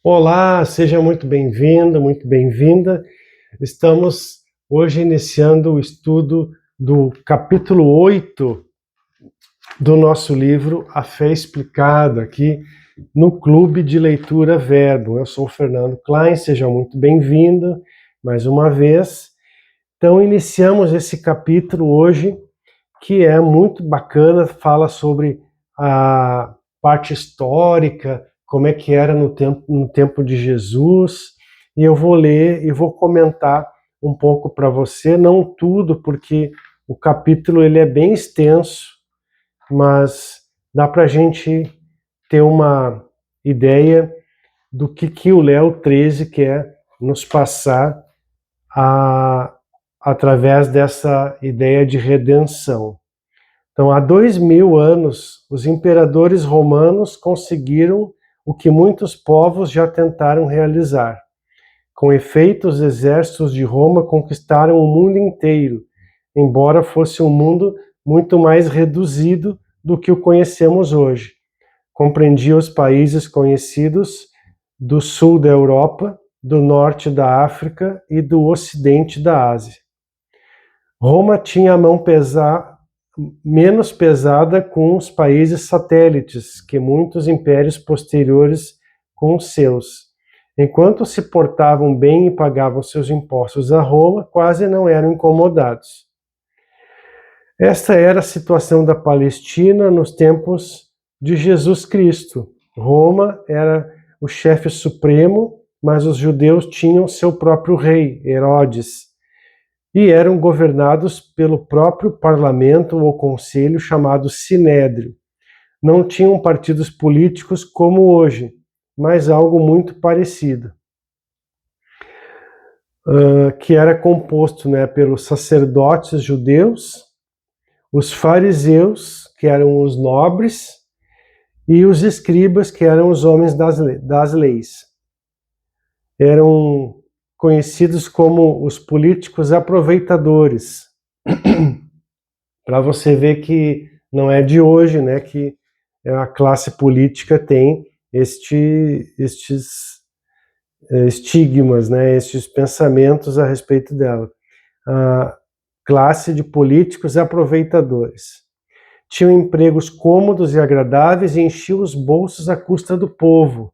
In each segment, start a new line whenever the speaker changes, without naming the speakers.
Olá, seja muito bem-vindo, muito bem-vinda. Estamos hoje iniciando o estudo do capítulo 8 do nosso livro A Fé Explicada, aqui no Clube de Leitura Verbo. Eu sou o Fernando Klein, seja muito bem-vindo mais uma vez. Então, iniciamos esse capítulo hoje, que é muito bacana, fala sobre a parte histórica, como é que era no tempo de Jesus, e eu vou ler e vou comentar um pouco para você, não tudo, porque o capítulo ele é bem extenso, mas dá para a gente ter uma ideia do que o Léo 13 quer nos passar através dessa ideia de redenção. Então, há 2000 anos, os imperadores romanos conseguiram o que muitos povos já tentaram realizar. Com efeito, os exércitos de Roma conquistaram o mundo inteiro, embora fosse um mundo muito mais reduzido do que o conhecemos hoje. Compreendia os países conhecidos do sul da Europa, do norte da África e do ocidente da Ásia. Roma tinha a mão menos pesada com os países satélites que muitos impérios posteriores com os seus. Enquanto se portavam bem e pagavam seus impostos a Roma, quase não eram incomodados. Esta era a situação da Palestina nos tempos de Jesus Cristo. Roma era o chefe supremo, mas os judeus tinham seu próprio rei, Herodes, e eram governados pelo próprio parlamento ou conselho chamado Sinédrio. Não tinham partidos políticos como hoje, mas algo muito parecido, que era composto pelos sacerdotes judeus, os fariseus, que eram os nobres, e os escribas, que eram os homens das leis. Eram conhecidos como os políticos aproveitadores. Para você ver que não é de hoje, que a classe política tem estes estigmas, estes pensamentos a respeito dela. A classe de políticos aproveitadores. Tinham empregos cômodos e agradáveis e enchiam os bolsos à custa do povo.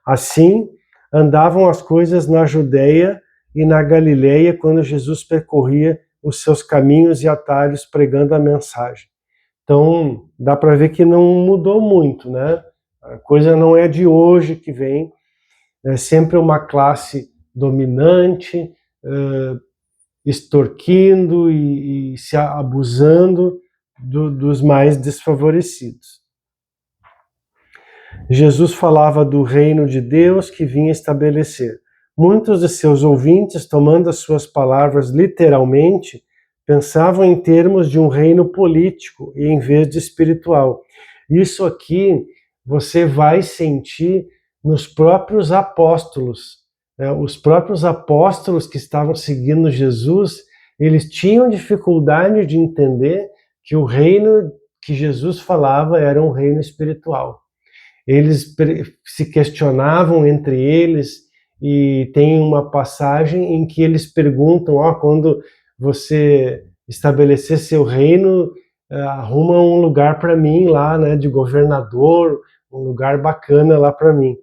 Assim, andavam as coisas na Judeia e na Galileia quando Jesus percorria os seus caminhos e atalhos pregando a mensagem. Então, dá para ver que não mudou muito, A coisa não é de hoje que vem, é sempre uma classe dominante, extorquindo e se abusando dos mais desfavorecidos. Jesus falava do reino de Deus que vinha estabelecer. Muitos de seus ouvintes, tomando as suas palavras literalmente, pensavam em termos de um reino político em vez de espiritual. Isso aqui você vai sentir nos próprios apóstolos. Os próprios apóstolos que estavam seguindo Jesus, eles tinham dificuldade de entender que o reino que Jesus falava era um reino espiritual. Eles se questionavam entre eles e tem uma passagem em que eles perguntam, quando você estabelecer seu reino, arruma um lugar para mim lá, de governador, um lugar bacana lá para mim.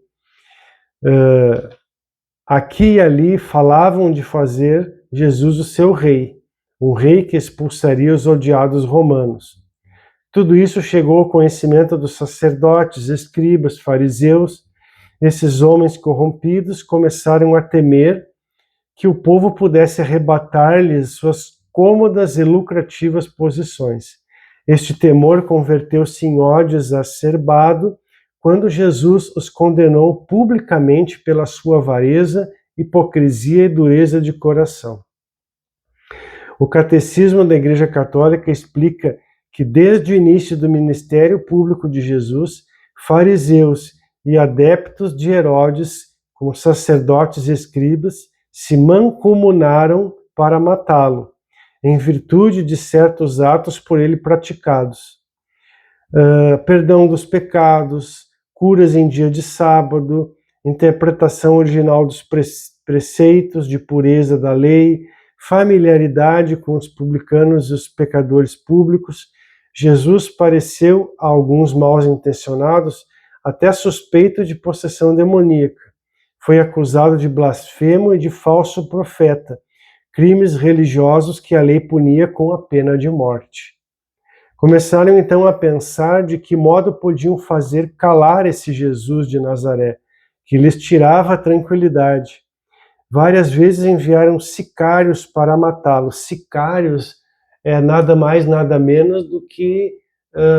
Aqui e ali falavam de fazer Jesus o seu rei, um rei que expulsaria os odiados romanos. Tudo isso chegou ao conhecimento dos sacerdotes, escribas, fariseus. Esses homens corrompidos começaram a temer que o povo pudesse arrebatar-lhes suas cômodas e lucrativas posições. Este temor converteu-se em ódio exacerbado quando Jesus os condenou publicamente pela sua avareza, hipocrisia e dureza de coração. O Catecismo da Igreja Católica explica que desde o início do ministério público de Jesus, fariseus e adeptos de Herodes, como sacerdotes e escribas, se mancomunaram para matá-lo, em virtude de certos atos por ele praticados. Perdão dos pecados, curas em dia de sábado, interpretação original dos preceitos de pureza da lei, familiaridade com os publicanos e os pecadores públicos, Jesus pareceu a alguns mal intencionados até suspeito de possessão demoníaca. Foi acusado de blasfemo e de falso profeta, crimes religiosos que a lei punia com a pena de morte. Começaram então a pensar de que modo podiam fazer calar esse Jesus de Nazaré, que lhes tirava a tranquilidade. Várias vezes enviaram sicários para matá-lo. Sicários é nada mais, nada menos do que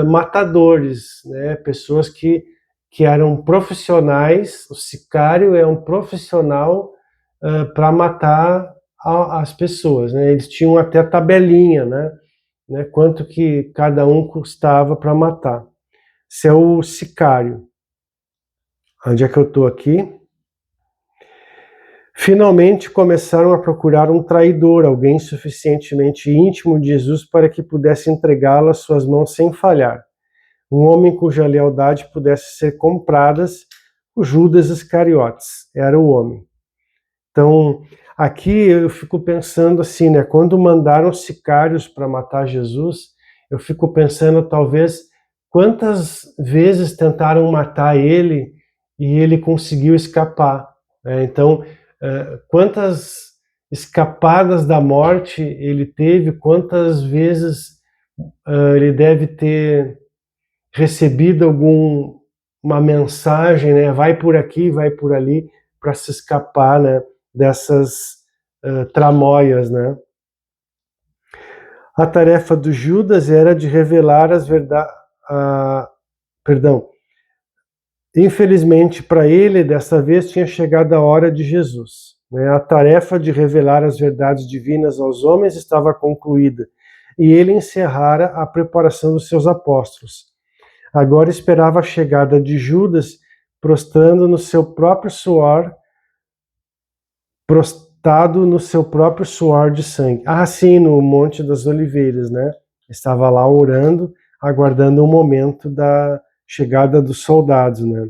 matadores, né? Pessoas que eram profissionais. O sicário é um profissional para matar as pessoas, né? Eles tinham até tabelinha, né? Quanto que cada um custava para matar. Esse é o sicário. Onde é que eu estou aqui? Finalmente começaram a procurar um traidor, alguém suficientemente íntimo de Jesus para que pudesse entregá-lo às suas mãos sem falhar. Um homem cuja lealdade pudesse ser comprada, o Judas Iscariotes era o homem. Então, aqui eu fico pensando assim, né? Quando mandaram sicários para matar Jesus, eu fico pensando talvez quantas vezes tentaram matar ele e ele conseguiu escapar. Né? Então, quantas escapadas da morte ele teve, quantas vezes ele deve ter recebido uma mensagem, né? Vai por aqui, vai por ali, para se escapar, né? Dessas tramóias, né? A tarefa do Judas era de revelar as verdades. Infelizmente para ele, dessa vez tinha chegado a hora de Jesus. Né? A tarefa de revelar as verdades divinas aos homens estava concluída e ele encerrara a preparação dos seus apóstolos. Agora esperava a chegada de Judas, prostrado no seu próprio suor de sangue. Sim, no Monte das Oliveiras, né? Estava lá orando, aguardando o momento da chegada dos soldados, né?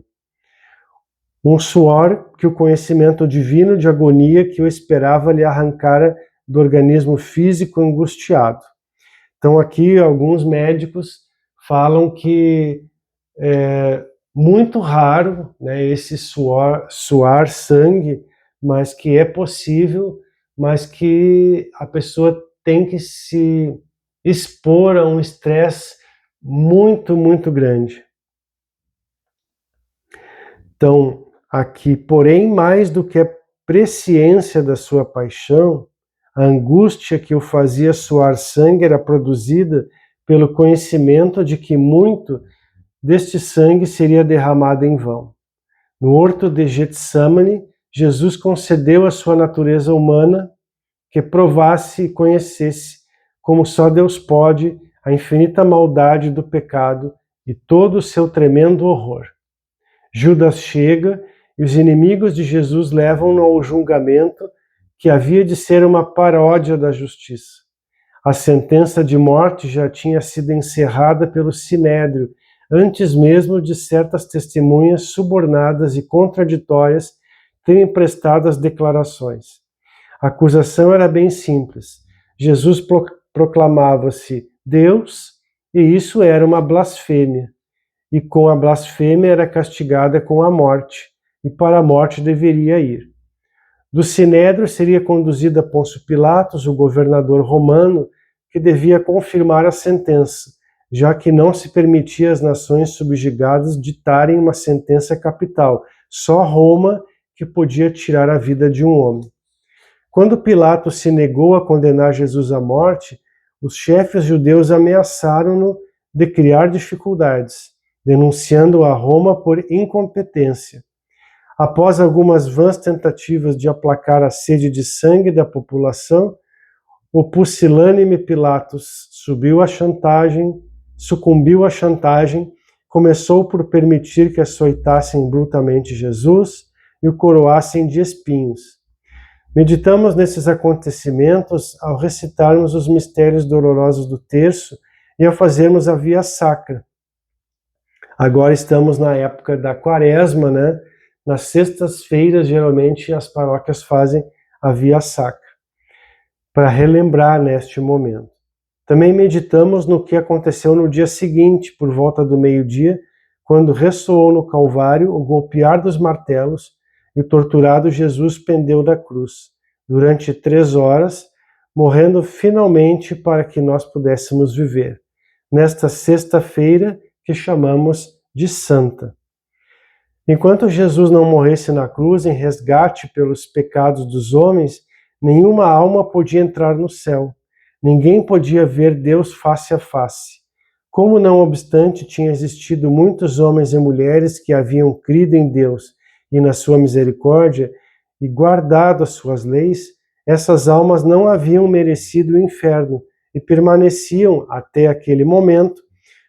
Um suor que o conhecimento divino de agonia que o esperava lhe arrancara do organismo físico angustiado. Então aqui alguns médicos falam que é muito raro, né, esse suar sangue, mas que é possível, mas que a pessoa tem que se expor a um estresse muito, muito grande. Então, aqui, porém, mais do que a presciência da sua paixão, a angústia que o fazia suar sangue era produzida pelo conhecimento de que muito deste sangue seria derramado em vão. No horto de Getsemane, Jesus concedeu à sua natureza humana que provasse e conhecesse, como só Deus pode, a infinita maldade do pecado e todo o seu tremendo horror. Judas chega e os inimigos de Jesus levam-no ao julgamento que havia de ser uma paródia da justiça. A sentença de morte já tinha sido encerrada pelo Sinédrio, antes mesmo de certas testemunhas subornadas e contraditórias terem prestado as declarações. A acusação era bem simples. Jesus proclamava-se Deus e isso era uma blasfêmia. E com a blasfêmia era castigada com a morte, e para a morte deveria ir. Do Sinédrio seria conduzido a Pôncio Pilatos, o governador romano, que devia confirmar a sentença, já que não se permitia às nações subjugadas ditarem uma sentença capital. Só Roma que podia tirar a vida de um homem. Quando Pilatos se negou a condenar Jesus à morte, os chefes judeus ameaçaram-no de criar dificuldades, denunciando a Roma por incompetência. Após algumas vãs tentativas de aplacar a sede de sangue da população, o pusilânime Pilatos sucumbiu à chantagem, começou por permitir que açoitassem brutalmente Jesus e o coroassem de espinhos. Meditamos nesses acontecimentos ao recitarmos os mistérios dolorosos do terço e ao fazermos a via sacra. Agora estamos na época da quaresma, né? nas sextas-feiras, geralmente, as paróquias fazem a Via Sacra, para relembrar neste momento. Também meditamos no que aconteceu no dia seguinte, por volta do meio-dia, quando ressoou no Calvário o golpear dos martelos e o torturado Jesus pendeu da cruz, durante 3 horas, morrendo finalmente para que nós pudéssemos viver, nesta sexta-feira que chamamos de Santa. Enquanto Jesus não morresse na cruz em resgate pelos pecados dos homens, nenhuma alma podia entrar no céu. Ninguém podia ver Deus face a face. Como, não obstante, tinha existido muitos homens e mulheres que haviam crido em Deus e na sua misericórdia e guardado as suas leis, essas almas não haviam merecido o inferno e permaneciam, até aquele momento,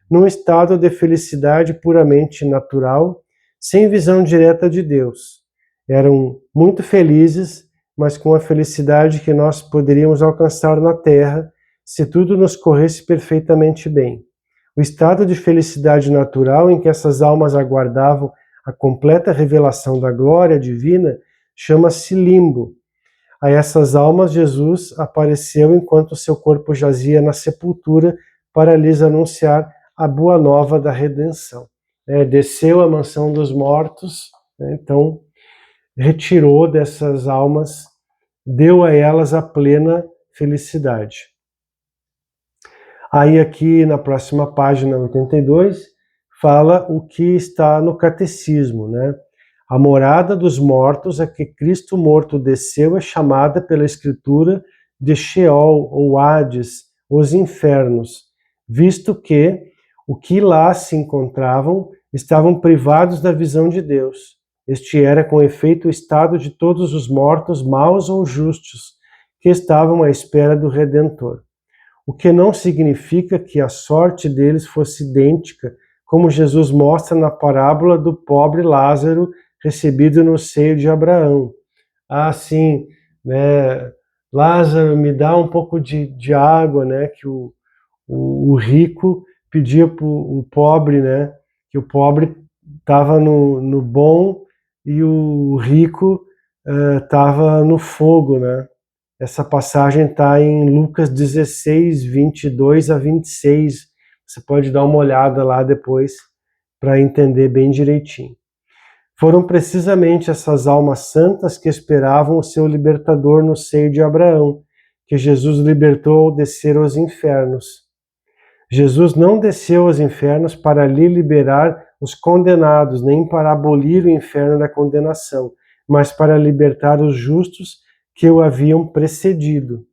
num estado de felicidade puramente natural, sem visão direta de Deus. Eram muito felizes, mas com a felicidade que nós poderíamos alcançar na Terra se tudo nos corresse perfeitamente bem. O estado de felicidade natural em que essas almas aguardavam a completa revelação da glória divina chama-se limbo. A essas almas Jesus apareceu enquanto seu corpo jazia na sepultura para lhes anunciar a boa nova da redenção. Desceu à mansão dos mortos, então retirou dessas almas, deu a elas a plena felicidade. Aí aqui na próxima página 82, fala o que está no catecismo, né? A morada dos mortos a que Cristo morto desceu é chamada pela Escritura de Sheol ou Hades, os infernos, visto que o que lá se encontravam estavam privados da visão de Deus. Este era, com efeito, o estado de todos os mortos, maus ou justos, que estavam à espera do Redentor. O que não significa que a sorte deles fosse idêntica, como Jesus mostra na parábola do pobre Lázaro recebido no seio de Abraão. Ah, sim, né? Lázaro, me dá um pouco de água, né? Que o rico pedia para o pobre, né? Que o pobre estava no bom e o rico estava no fogo, né? Essa passagem está em Lucas 16, 22 a 26. Você pode dar uma olhada lá depois para entender bem direitinho. Foram precisamente essas almas santas que esperavam o seu libertador no seio de Abraão, que Jesus libertou ao descer aos infernos. Jesus não desceu aos infernos para ali liberar os condenados, nem para abolir o inferno da condenação, mas para libertar os justos que o haviam precedido.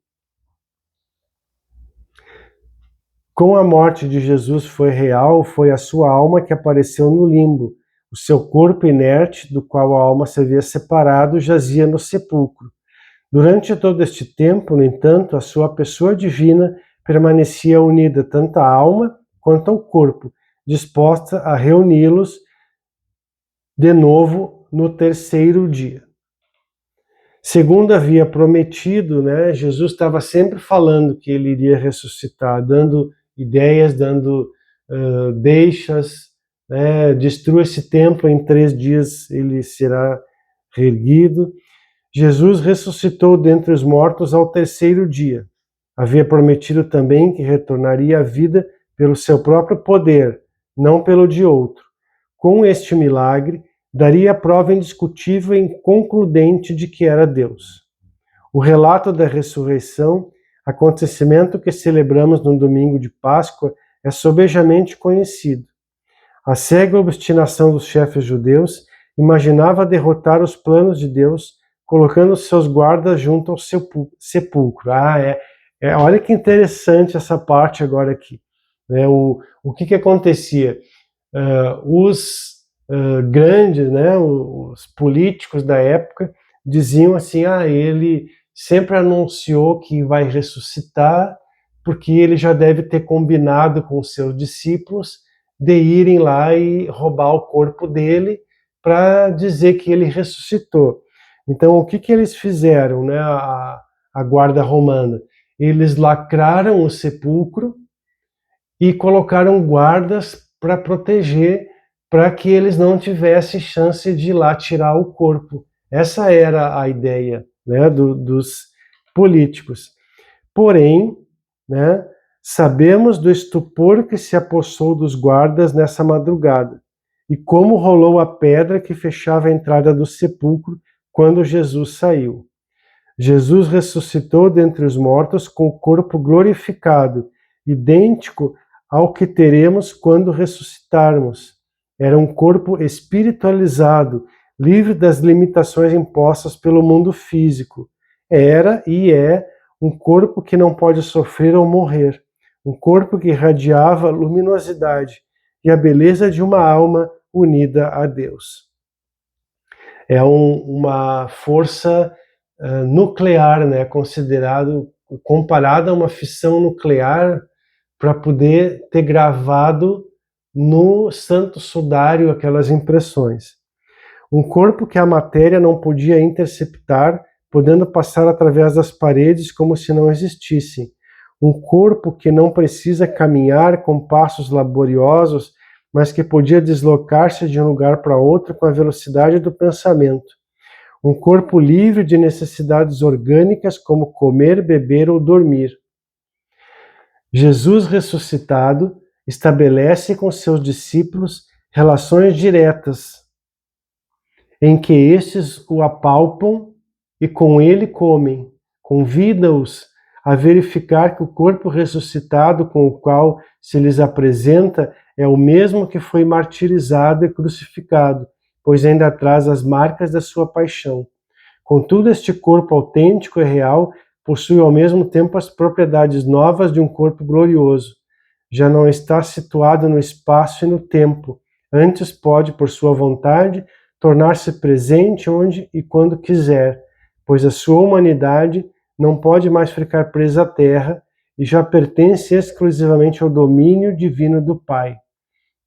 Com a morte de Jesus foi real, foi a sua alma que apareceu no limbo. O seu corpo inerte, do qual a alma se havia separado, jazia no sepulcro. Durante todo este tempo, no entanto, a sua pessoa divina permanecia unida tanto à alma quanto ao corpo, disposta a reuni-los de novo no terceiro dia. Segundo havia prometido, né, Jesus estava sempre falando que ele iria ressuscitar, dando ideias, dando deixas, né, destrua esse templo, em 3 dias ele será reerguido. Jesus ressuscitou dentre os mortos ao terceiro dia. Havia prometido também que retornaria à vida pelo seu próprio poder, não pelo de outro. Com este milagre, daria a prova indiscutível e concludente de que era Deus. O relato da ressurreição, acontecimento que celebramos no domingo de Páscoa, é sobejamente conhecido. A cega obstinação dos chefes judeus imaginava derrotar os planos de Deus, colocando seus guardas junto ao seu sepulcro. Olha que interessante essa parte agora aqui. O que acontecia? Os grandes, né, os políticos da época, diziam assim, ele sempre anunciou que vai ressuscitar, porque ele já deve ter combinado com os seus discípulos de irem lá e roubar o corpo dele para dizer que ele ressuscitou. Então, o que eles fizeram, né, a guarda romana? Eles lacraram o sepulcro e colocaram guardas para proteger para que eles não tivessem chance de ir lá tirar o corpo. Essa era a ideia, né, dos políticos. Porém, né, sabemos do estupor que se apossou dos guardas nessa madrugada e como rolou a pedra que fechava a entrada do sepulcro quando Jesus saiu. Jesus ressuscitou dentre os mortos com o corpo glorificado, idêntico ao que teremos quando ressuscitarmos. Era um corpo espiritualizado, livre das limitações impostas pelo mundo físico. Era e é um corpo que não pode sofrer ou morrer, um corpo que irradiava luminosidade e a beleza de uma alma unida a Deus. É uma força nuclear, né, comparada a uma fissão nuclear, para poder ter gravado no santo sudário aquelas impressões. Um corpo que a matéria não podia interceptar, podendo passar através das paredes como se não existissem. Um corpo que não precisa caminhar com passos laboriosos, mas que podia deslocar-se de um lugar para outro com a velocidade do pensamento. Um corpo livre de necessidades orgânicas como comer, beber ou dormir. Jesus ressuscitado estabelece com seus discípulos relações diretas, em que estes o apalpam e com ele comem. Convida-os a verificar que o corpo ressuscitado com o qual se lhes apresenta é o mesmo que foi martirizado e crucificado, pois ainda traz as marcas da sua paixão. Contudo, este corpo autêntico e real possui ao mesmo tempo as propriedades novas de um corpo glorioso. Já não está situado no espaço e no tempo, antes pode, por sua vontade, tornar-se presente onde e quando quiser, pois a sua humanidade não pode mais ficar presa à terra e já pertence exclusivamente ao domínio divino do Pai.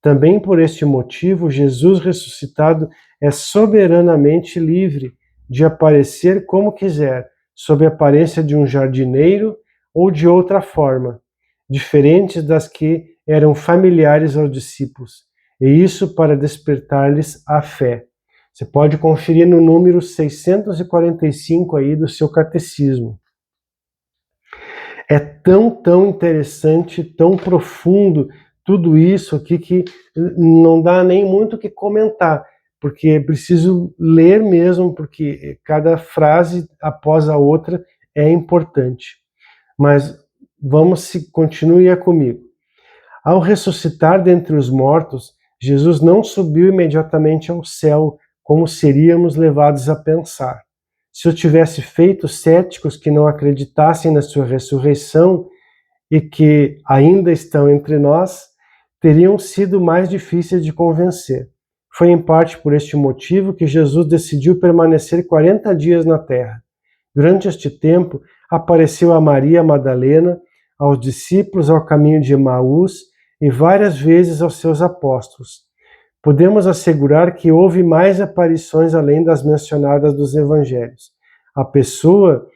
Também por este motivo, Jesus ressuscitado é soberanamente livre de aparecer como quiser, sob a aparência de um jardineiro ou de outra forma, diferentes das que eram familiares aos discípulos, e isso para despertar-lhes a fé. Você pode conferir no número 645 aí do seu catecismo. É tão interessante, tão profundo tudo isso aqui que não dá nem muito o que comentar, porque é preciso ler mesmo, porque cada frase após a outra é importante. Mas continue comigo. Ao ressuscitar dentre os mortos, Jesus não subiu imediatamente ao céu, como seríamos levados a pensar. Se o tivesse feito, céticos que não acreditassem na sua ressurreição e que ainda estão entre nós, teriam sido mais difíceis de convencer. Foi em parte por este motivo que Jesus decidiu permanecer 40 dias na terra. Durante este tempo, apareceu a Maria Madalena, aos discípulos ao caminho de Emaús e várias vezes aos seus apóstolos. Podemos assegurar que houve mais aparições além das mencionadas dos evangelhos. A pessoa,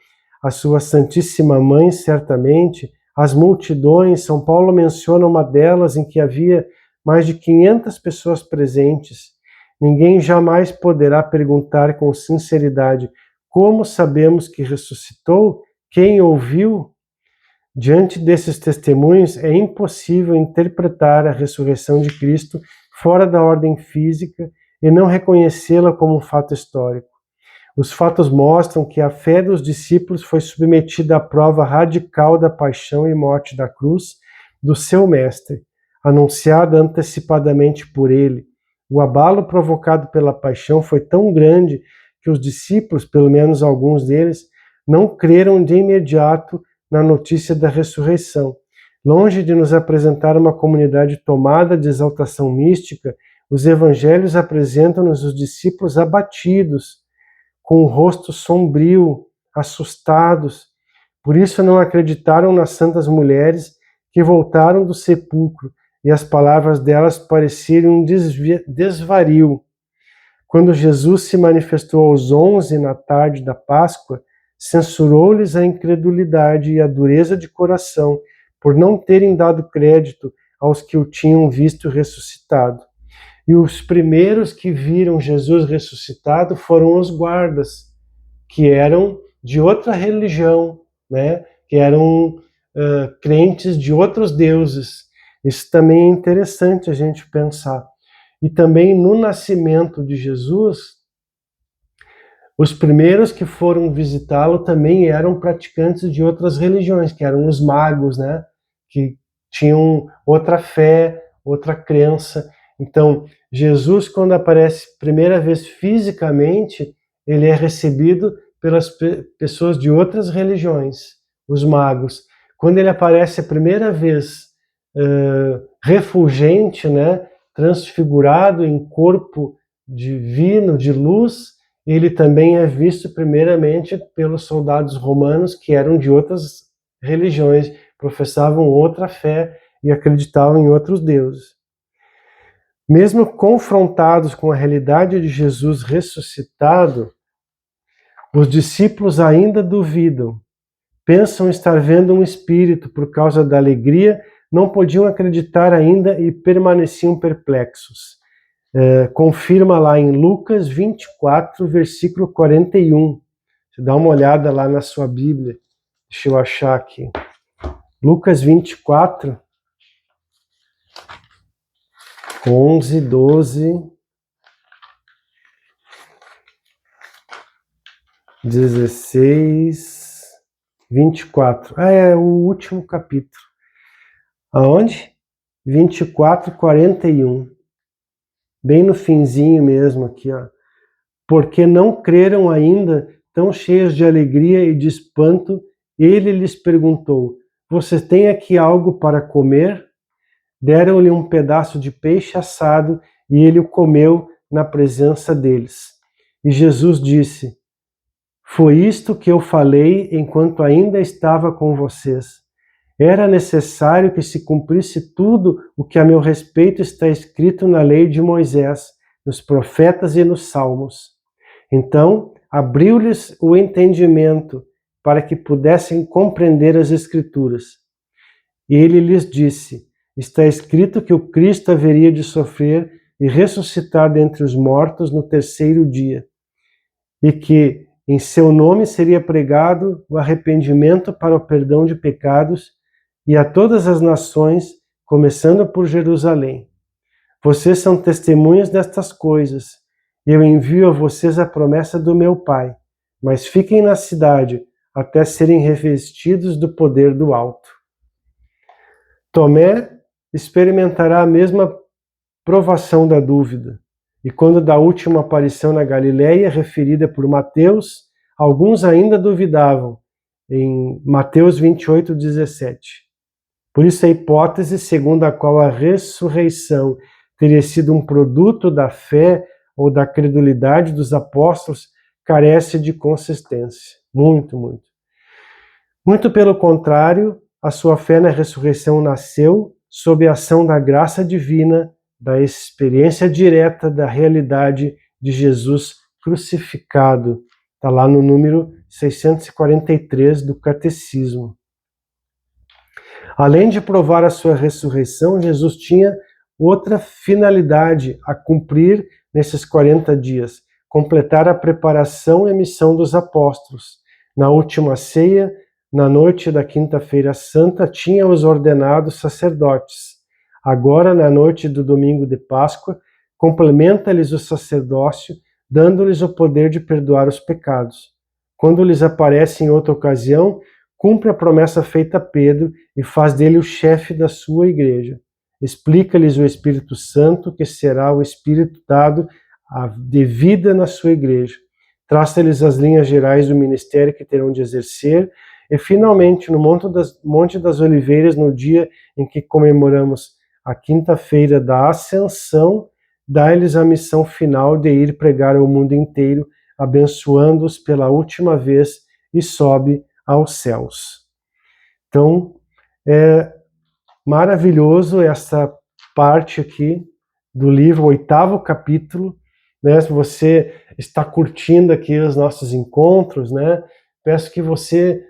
a sua Santíssima Mãe, certamente, as multidões, São Paulo menciona uma delas em que havia mais de 500 pessoas presentes. Ninguém jamais poderá perguntar com sinceridade como sabemos que ressuscitou, quem ouviu. Diante desses testemunhos, é impossível interpretar a ressurreição de Cristo fora da ordem física e não reconhecê-la como um fato histórico. Os fatos mostram que a fé dos discípulos foi submetida à prova radical da paixão e morte da cruz do seu mestre, anunciada antecipadamente por ele. O abalo provocado pela paixão foi tão grande que os discípulos, pelo menos alguns deles, não creram de imediato na notícia da ressurreição. Longe de nos apresentar uma comunidade tomada de exaltação mística, os evangelhos apresentam-nos os discípulos abatidos, com o rosto sombrio, assustados. Por isso não acreditaram nas santas mulheres que voltaram do sepulcro, e as palavras delas pareciam um desvario. Quando Jesus se manifestou aos 11 na tarde da Páscoa, censurou-lhes a incredulidade e a dureza de coração por não terem dado crédito aos que o tinham visto ressuscitado. E os primeiros que viram Jesus ressuscitado foram os guardas, que eram de outra religião, né? Que eram crentes de outros deuses. Isso também é interessante a gente pensar. E também no nascimento de Jesus, os primeiros que foram visitá-lo também eram praticantes de outras religiões, que eram os magos, né? Que tinham outra fé, outra crença. Então, Jesus, quando aparece primeira vez fisicamente, ele é recebido pelas pessoas de outras religiões, os magos. Quando ele aparece a primeira vez refulgente, né? Transfigurado em corpo divino, de luz, ele também é visto primeiramente pelos soldados romanos que eram de outras religiões, professavam outra fé e acreditavam em outros deuses. Mesmo confrontados com a realidade de Jesus ressuscitado, os discípulos ainda duvidam, pensam estar vendo um espírito por causa da alegria, não podiam acreditar ainda e permaneciam perplexos. Confirma lá em Lucas 24, versículo 41. Você dá uma olhada lá na sua Bíblia. Deixa eu achar aqui. Lucas 24, 11, 12, 16, 24. É o último capítulo. Aonde? 24, 41. Bem no finzinho mesmo aqui, ó. Porque não creram ainda, tão cheios de alegria e de espanto, ele lhes perguntou: Você tem aqui algo para comer? Deram-lhe um pedaço de peixe assado e ele o comeu na presença deles. E Jesus disse: Foi isto que eu falei enquanto ainda estava com vocês. Era necessário que se cumprisse tudo o que a meu respeito está escrito na lei de Moisés, nos profetas e nos salmos. Então, abriu-lhes o entendimento para que pudessem compreender as Escrituras. E ele lhes disse: Está escrito que o Cristo haveria de sofrer e ressuscitar dentre os mortos no terceiro dia, e que em seu nome seria pregado o arrependimento para o perdão de pecados e a todas as nações, começando por Jerusalém. Vocês são testemunhas destas coisas. Eu envio a vocês a promessa do meu Pai, mas fiquem na cidade até serem revestidos do poder do alto. Tomé experimentará a mesma provação da dúvida. E quando da última aparição na Galileia, referida por Mateus, alguns ainda duvidavam, em Mateus 28, 17. Por isso a hipótese segundo a qual a ressurreição teria sido um produto da fé ou da credulidade dos apóstolos carece de consistência. Muito, muito. Muito pelo contrário, a sua fé na ressurreição nasceu sob a ação da graça divina, da experiência direta da realidade de Jesus crucificado. Está lá no número 643 do Catecismo. Além de provar a sua ressurreição, Jesus tinha outra finalidade a cumprir nesses 40 dias: completar a preparação e missão dos apóstolos. Na última ceia, na noite da Quinta-feira Santa, tinha-os ordenado sacerdotes. Agora, na noite do domingo de Páscoa, complementa-lhes o sacerdócio, dando-lhes o poder de perdoar os pecados. Quando lhes aparece em outra ocasião, cumpre a promessa feita a Pedro e faz dele o chefe da sua igreja. Explica-lhes o Espírito Santo, que será o Espírito dado de vida na sua igreja. Traça-lhes as linhas gerais do ministério que terão de exercer e, finalmente, no Monte das Oliveiras, no dia em que comemoramos a quinta-feira da Ascensão, dá-lhes a missão final de ir pregar ao mundo inteiro, abençoando-os pela última vez, e sobe aos céus. Então, é maravilhoso essa parte aqui do livro, o 8º capítulo, né? Se você está curtindo aqui os nossos encontros, né? Peço que você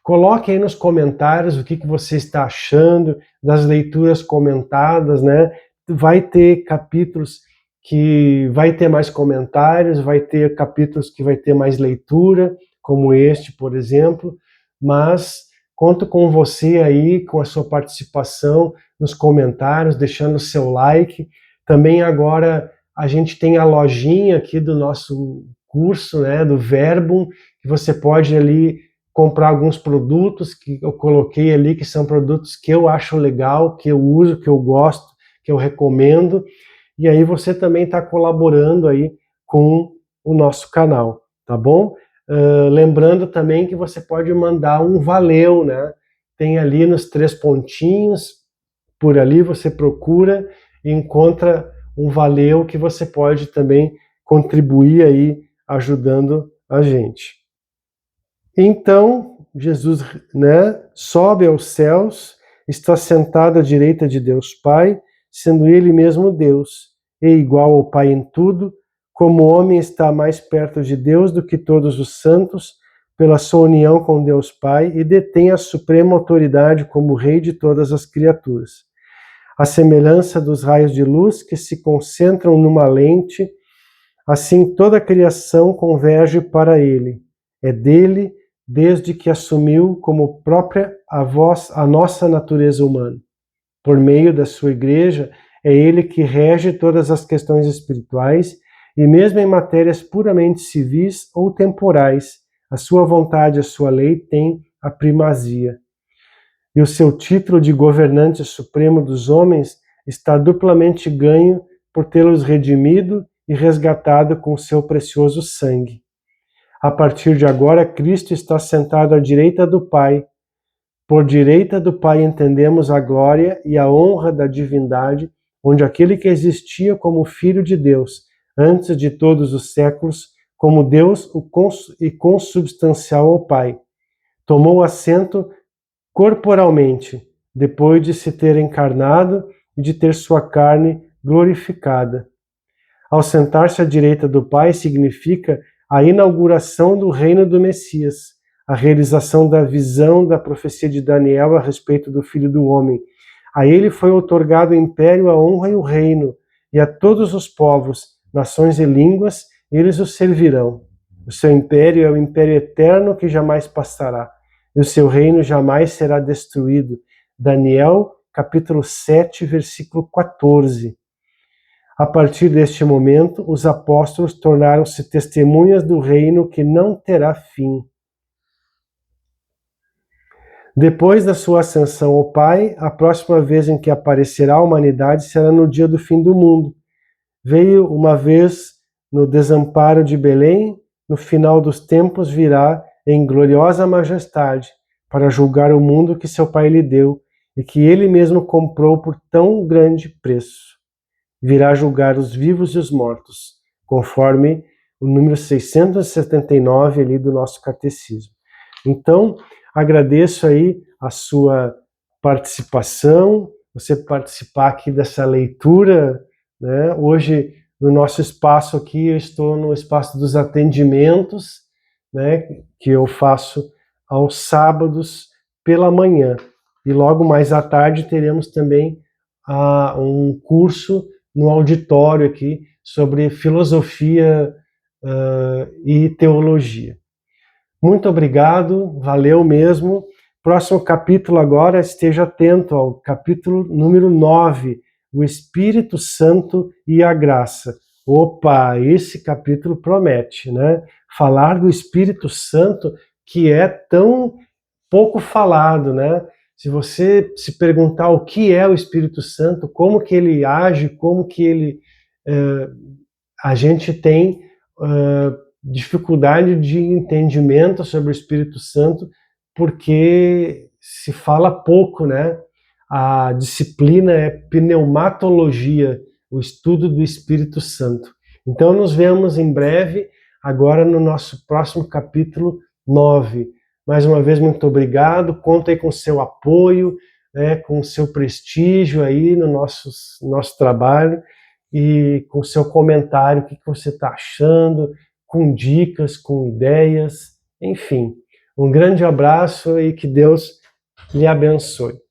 coloque aí nos comentários o que você está achando das leituras comentadas, né? vai ter capítulos que vai ter mais comentários, vai ter capítulos que vai ter mais leitura, como este, por exemplo, mas conto com você aí, com a sua participação nos comentários, deixando o seu like. Também agora a gente tem a lojinha aqui do nosso curso, né, do Verbum, que você pode ali comprar alguns produtos que eu coloquei ali, que são produtos que eu acho legal, que eu uso, que eu gosto, que eu recomendo. E aí você também está colaborando aí com o nosso canal, tá bom? Lembrando também que você pode mandar um valeu, né? Tem ali nos 3 pontinhos, por ali você procura e encontra um valeu que você pode também contribuir aí ajudando a gente. Então, Jesus, né, sobe aos céus, está sentado à direita de Deus Pai, sendo Ele mesmo Deus, e igual ao Pai em tudo, como o homem está mais perto de Deus do que todos os santos, pela sua união com Deus Pai, e detém a suprema autoridade como Rei de todas as criaturas. A semelhança dos raios de luz que se concentram numa lente, assim toda a criação converge para Ele. É dele, desde que assumiu como própria a nossa natureza humana. Por meio da sua igreja, é ele que rege todas as questões espirituais e mesmo em matérias puramente civis ou temporais, a sua vontade, a sua lei têm a primazia. E o seu título de governante supremo dos homens está duplamente ganho por tê-los redimido e resgatado com seu precioso sangue. A partir de agora, Cristo está sentado à direita do Pai. Por direita do Pai entendemos a glória e a honra da divindade, onde aquele que existia como Filho de Deus, antes de todos os séculos, como Deus e consubstancial ao Pai, tomou assento corporalmente, depois de se ter encarnado e de ter sua carne glorificada. Ao sentar-se à direita do Pai significa a inauguração do reino do Messias, a realização da visão da profecia de Daniel a respeito do Filho do Homem. A ele foi outorgado o império, a honra e o reino, e a todos os povos, nações e línguas, eles o servirão. O seu império é o império eterno que jamais passará, e o seu reino jamais será destruído. Daniel, capítulo 7, versículo 14. A partir deste momento, os apóstolos tornaram-se testemunhas do reino que não terá fim. Depois da sua ascensão ao Pai, a próxima vez em que aparecerá a humanidade será no dia do fim do mundo. Veio uma vez no desamparo de Belém, no final dos tempos virá em gloriosa majestade para julgar o mundo que seu Pai lhe deu e que ele mesmo comprou por tão grande preço. Virá julgar os vivos e os mortos, conforme o número 679 ali do nosso catecismo. Então, agradeço aí a sua participação, você participar aqui dessa leitura, né? Hoje, no nosso espaço aqui, eu estou no espaço dos atendimentos, né? Que eu faço aos sábados pela manhã. E logo mais à tarde teremos também um curso no auditório aqui sobre filosofia e teologia. Muito obrigado, valeu mesmo. Próximo capítulo agora, esteja atento ao capítulo número 9, o Espírito Santo e a Graça. Opa, esse capítulo promete, né? Falar do Espírito Santo, que é tão pouco falado, né? Se você se perguntar o que é o Espírito Santo, como que ele age, como que ele... a gente tem dificuldade de entendimento sobre o Espírito Santo, porque se fala pouco, né? A disciplina é pneumatologia, o estudo do Espírito Santo. Então nos vemos em breve, agora no nosso próximo capítulo 9. Mais uma vez, muito obrigado, conto aí com o seu apoio, né, com o seu prestígio aí no nosso trabalho e com o seu comentário, o que você está achando, com dicas, com ideias, enfim. Um grande abraço e que Deus lhe abençoe.